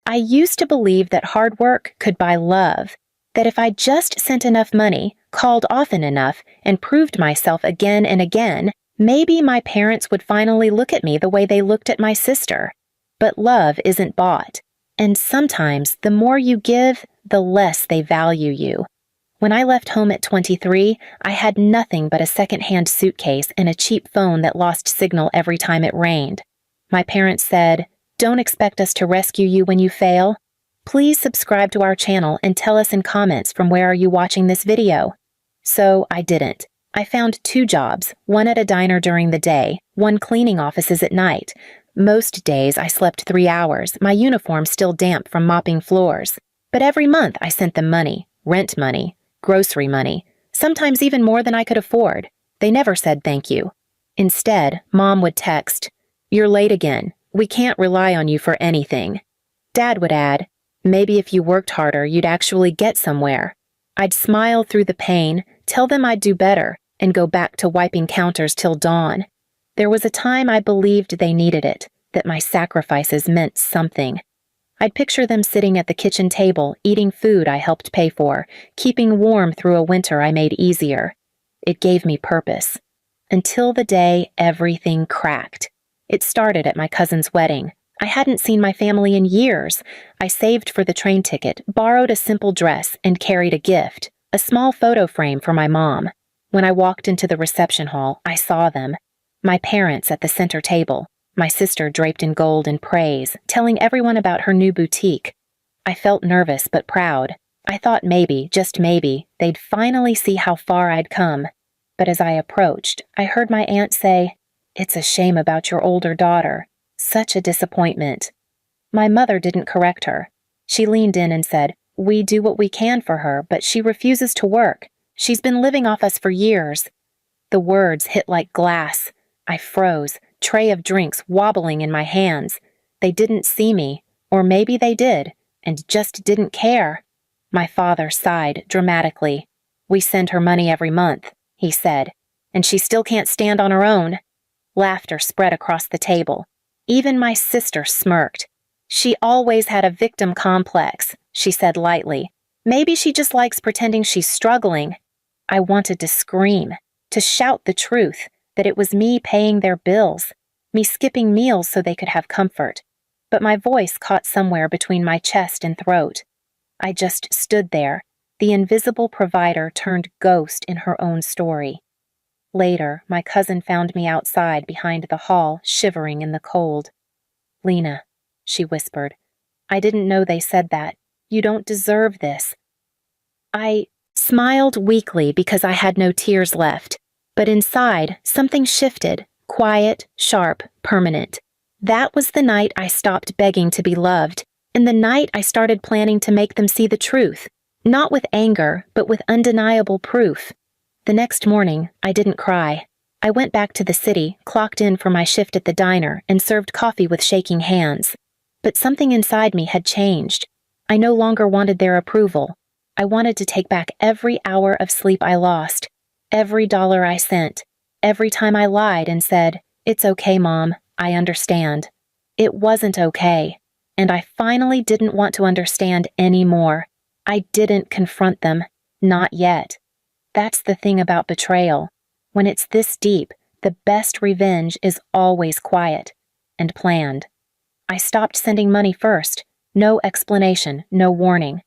I used to believe that hard work could buy love, that if I just sent enough money, called often enough, and proved myself again and again, maybe my parents would finally look at me the way they looked at my sister. But love isn't bought, and sometimes the more you give, the less they value you. When I left home at 23, I had nothing but a second-hand suitcase and a cheap phone that lost signal every time it rained. My parents said, "Don't expect us to rescue you when you fail. Please subscribe to our channel and tell us in comments from where are you watching this video." So I didn't. I found 2 jobs, one at a diner during the day, one cleaning offices at night. Most days I slept 3 hours, my uniform still damp from mopping floors. But every month I sent them money, rent money, grocery money, sometimes even more than I could afford. They never said thank you. Instead, Mom would text, "You're late again. We can't rely on you for anything." Dad would add, "Maybe if you worked harder, you'd actually get somewhere." I'd smile through the pain, tell them I'd do better, and go back to wiping counters till dawn. There was a time I believed they needed it, that my sacrifices meant something. I'd picture them sitting at the kitchen table, eating food I helped pay for, keeping warm through a winter I made easier. It gave me purpose. Until the day everything cracked. It started at my cousin's wedding. I hadn't seen my family in years. I saved for the train ticket, borrowed a simple dress, and carried a gift, a small photo frame for my mom. When I walked into the reception hall, I saw them. My parents at the center table, my sister draped in gold and praise, telling everyone about her new boutique. I felt nervous but proud. I thought maybe, just maybe, they'd finally see how far I'd come. But as I approached, I heard my aunt say, "It's a shame about your older daughter. Such a disappointment." My mother didn't correct her. She leaned in and said, "We do what we can for her, but she refuses to work. She's been living off us for years." The words hit like glass. I froze, tray of drinks wobbling in my hands. They didn't see me, or maybe they did, and just didn't care. My father sighed dramatically. "We send her money every month," he said, "and she still can't stand on her own." Laughter spread across the table. Even my sister smirked. "She always had a victim complex," she said lightly. "Maybe she just likes pretending she's struggling." I wanted to scream, to shout the truth, that it was me paying their bills, me skipping meals so they could have comfort. But my voice caught somewhere between my chest and throat. I just stood there, the invisible provider turned ghost in her own story. Later, my cousin found me outside behind the hall, shivering in the cold. "Lena," she whispered, "I didn't know they said that. You don't deserve this." I smiled weakly because I had no tears left, but inside, something shifted, quiet, sharp, permanent. That was the night I stopped begging to be loved, and the night I started planning to make them see the truth, not with anger, but with undeniable proof. The next morning, I didn't cry. I went back to the city, clocked in for my shift at the diner, and served coffee with shaking hands. But something inside me had changed. I no longer wanted their approval. I wanted to take back every hour of sleep I lost, every dollar I sent, every time I lied and said, "It's okay, Mom, I understand." It wasn't okay, and I finally didn't want to understand anymore. I didn't confront them, not yet. That's the thing about betrayal. When it's this deep, the best revenge is always quiet and planned. I stopped sending money first. No explanation, no warning.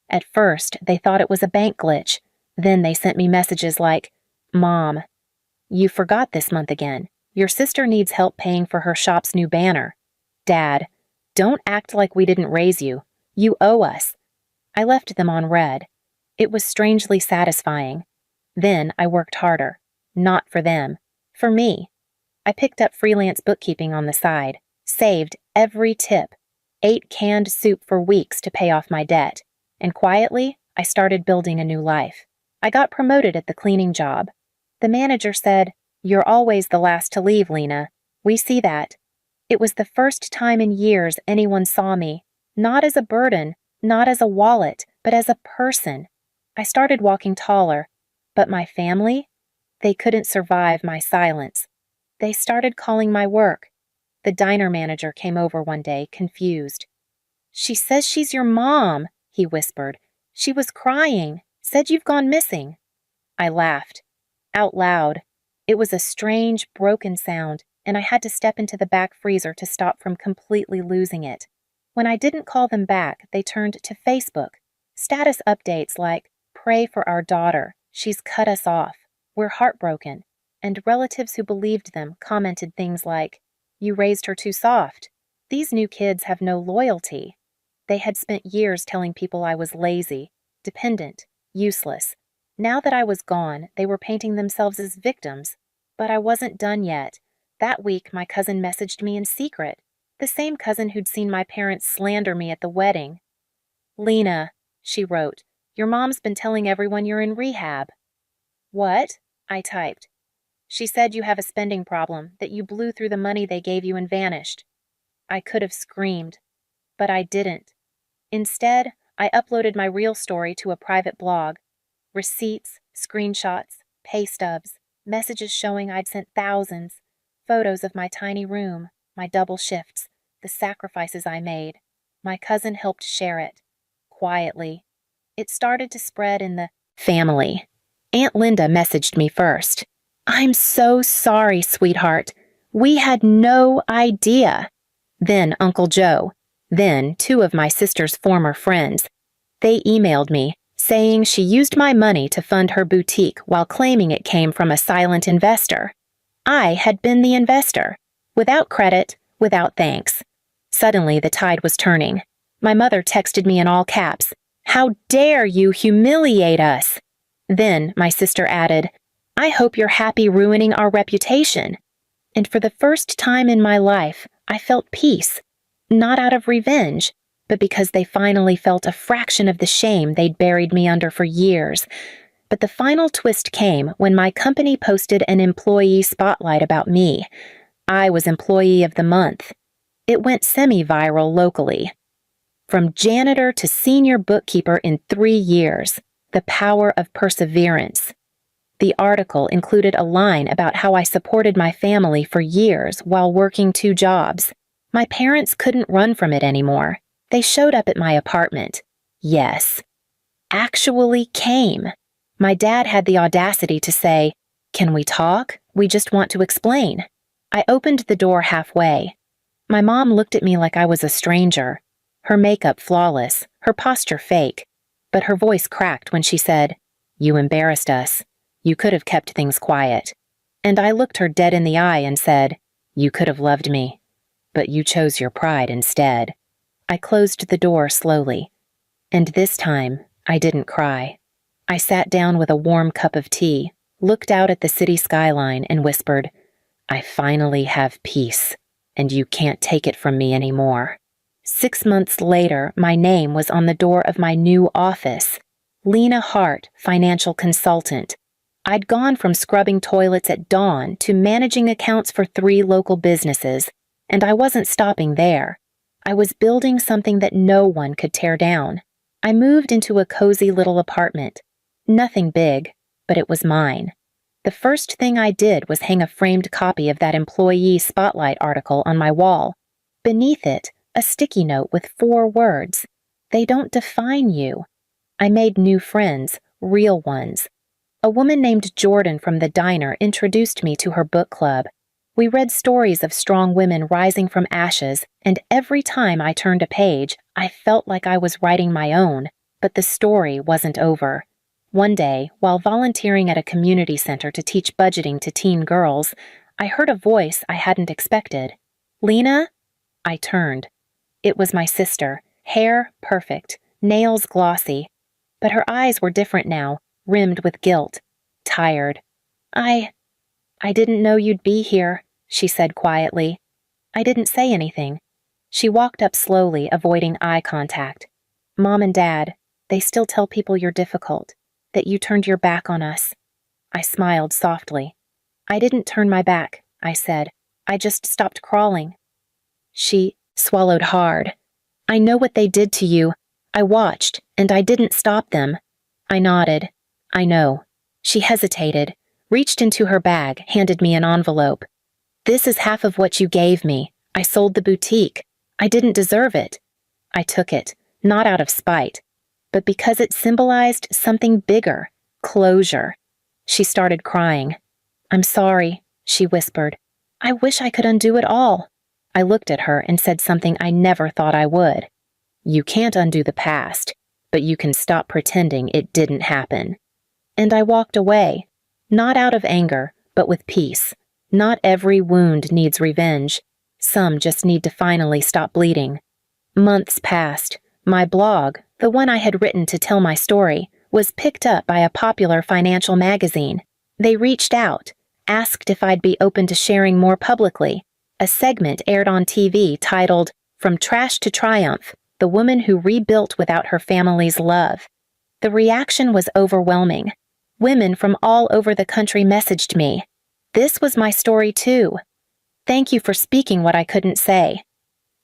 At first, they thought it was a bank glitch. Then they sent me messages like, "Mom, you forgot this month again. Your sister needs help paying for her shop's new banner." "Dad, don't act like we didn't raise you. You owe us." I left them on red. It was strangely satisfying. Then I worked harder. Not for them. For me. I picked up freelance bookkeeping on the side, saved every tip, ate canned soup for weeks to pay off my debt, and quietly, I started building a new life. I got promoted at the cleaning job. The manager said, "You're always the last to leave, Lena. We see that." It was the first time in years anyone saw me, not as a burden, not as a wallet, but as a person. I started walking taller, but my family? They couldn't survive my silence. They started calling my work. The diner manager came over one day, confused. She says she's your mom, he whispered. She was crying, said you've gone missing. I laughed. Out loud. It was a strange, broken sound, and I had to step into the back freezer to stop from completely losing it. When I didn't call them back, they turned to Facebook. Status updates like, "Pray for our daughter. She's cut us off. We're heartbroken." And relatives who believed them commented things like, "You raised her too soft." These new kids have no loyalty. They had spent years telling people I was lazy, dependent, useless. Now that I was gone, they were painting themselves as victims. But I wasn't done yet. That week, my cousin messaged me in secret. The same cousin who'd seen my parents slander me at the wedding. "Lena," she wrote, "your mom's been telling everyone you're in rehab." "What?" I typed. "She said you have a spending problem, that you blew through the money they gave you and vanished." I could have screamed, but I didn't. Instead, I uploaded my real story to a private blog. Receipts, screenshots, pay stubs, messages showing I'd sent thousands, photos of my tiny room, my double shifts, the sacrifices I made. My cousin helped share it, quietly. It started to spread in the family. Aunt Linda messaged me first. "I'm so sorry, sweetheart. We had no idea." Then Uncle Joe. Then 2 of my sister's former friends. They emailed me, saying she used my money to fund her boutique while claiming it came from a silent investor. I had been the investor. Without credit, without thanks. Suddenly the tide was turning. My mother texted me in all caps, "How dare you humiliate us?" Then my sister added, "I hope you're happy ruining our reputation." And for the first time in my life, I felt peace. Not out of revenge, but because they finally felt a fraction of the shame they'd buried me under for years. But the final twist came when my company posted an employee spotlight about me. I was Employee of the Month. It went semi-viral locally. From janitor to senior bookkeeper in 3 years. The power of perseverance. The article included a line about how I supported my family for years while working 2 jobs. My parents couldn't run from it anymore. They showed up at my apartment. Yes. Actually came. My dad had the audacity to say, "Can we talk? We just want to explain." I opened the door halfway. My mom looked at me like I was a stranger. Her makeup flawless, her posture fake. But her voice cracked when she said, "You embarrassed us. You could have kept things quiet." And I looked her dead in the eye and said, "You could have loved me. But you chose your pride instead." I closed the door slowly. And this time, I didn't cry. I sat down with a warm cup of tea, looked out at the city skyline, and whispered, "I finally have peace, and you can't take it from me anymore." 6 months later, my name was on the door of my new office. Lena Hart, financial consultant. I'd gone from scrubbing toilets at dawn to managing accounts for 3 local businesses, and I wasn't stopping there. I was building something that no one could tear down. I moved into a cozy little apartment. Nothing big, but it was mine. The first thing I did was hang a framed copy of that employee spotlight article on my wall. Beneath it, a sticky note with 4 words. "They don't define you." I made new friends, real ones. A woman named Jordan from the diner introduced me to her book club. We read stories of strong women rising from ashes, and every time I turned a page, I felt like I was writing my own, but the story wasn't over. One day, while volunteering at a community center to teach budgeting to teen girls, I heard a voice I hadn't expected. "Lena?" I turned. It was my sister, hair perfect, nails glossy. But her eyes were different now, rimmed with guilt. Tired. I didn't know you'd be here," she said quietly. I didn't say anything. She walked up slowly, avoiding eye contact. "Mom and Dad, they still tell people you're difficult, that you turned your back on us." I smiled softly. "I didn't turn my back," I said. "I just stopped crawling." She swallowed hard. "I know what they did to you. I watched, and I didn't stop them." I nodded. "I know." She hesitated, reached into her bag, handed me an envelope. "This is half of what you gave me. I sold the boutique. I didn't deserve it." I took it, not out of spite, but because it symbolized something bigger, closure. She started crying. "I'm sorry," she whispered. "I wish I could undo it all." I looked at her and said something I never thought I would. "You can't undo the past, but you can stop pretending it didn't happen." And I walked away, not out of anger, but with peace. Not every wound needs revenge. Some just need to finally stop bleeding. Months passed. My blog, the one I had written to tell my story, was picked up by a popular financial magazine. They reached out, asked if I'd be open to sharing more publicly. A segment aired on TV titled, "From Trash to Triumph, the Woman Who Rebuilt Without Her Family's Love." The reaction was overwhelming. Women from all over the country messaged me. This was my story too. "Thank you for speaking what I couldn't say.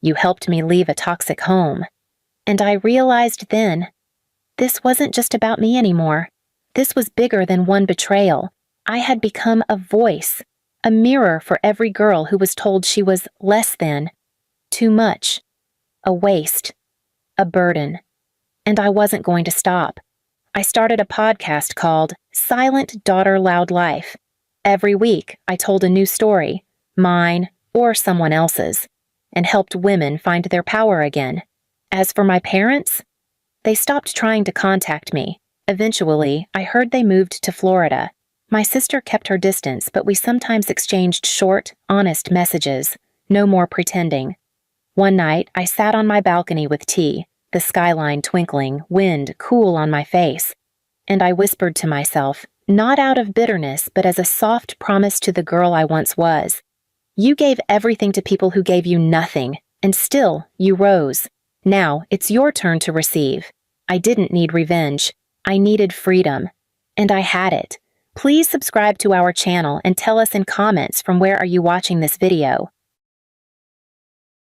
You helped me leave a toxic home." And I realized then, this wasn't just about me anymore. This was bigger than one betrayal. I had become a voice, a mirror for every girl who was told she was less than, too much, a waste, a burden. And I wasn't going to stop. I started a podcast called Silent Daughter Loud Life. Every week, I told a new story, mine or someone else's, and helped women find their power again. As for my parents, they stopped trying to contact me. Eventually, I heard they moved to Florida. My sister kept her distance, but we sometimes exchanged short, honest messages. No more pretending. One night, I sat on my balcony with tea, the skyline twinkling, wind cool on my face. And I whispered to myself, not out of bitterness, but as a soft promise to the girl I once was. "You gave everything to people who gave you nothing, and still, you rose. Now, it's your turn to receive." I didn't need revenge. I needed freedom. And I had it. Please subscribe to our channel and tell us in comments from where are you watching this video.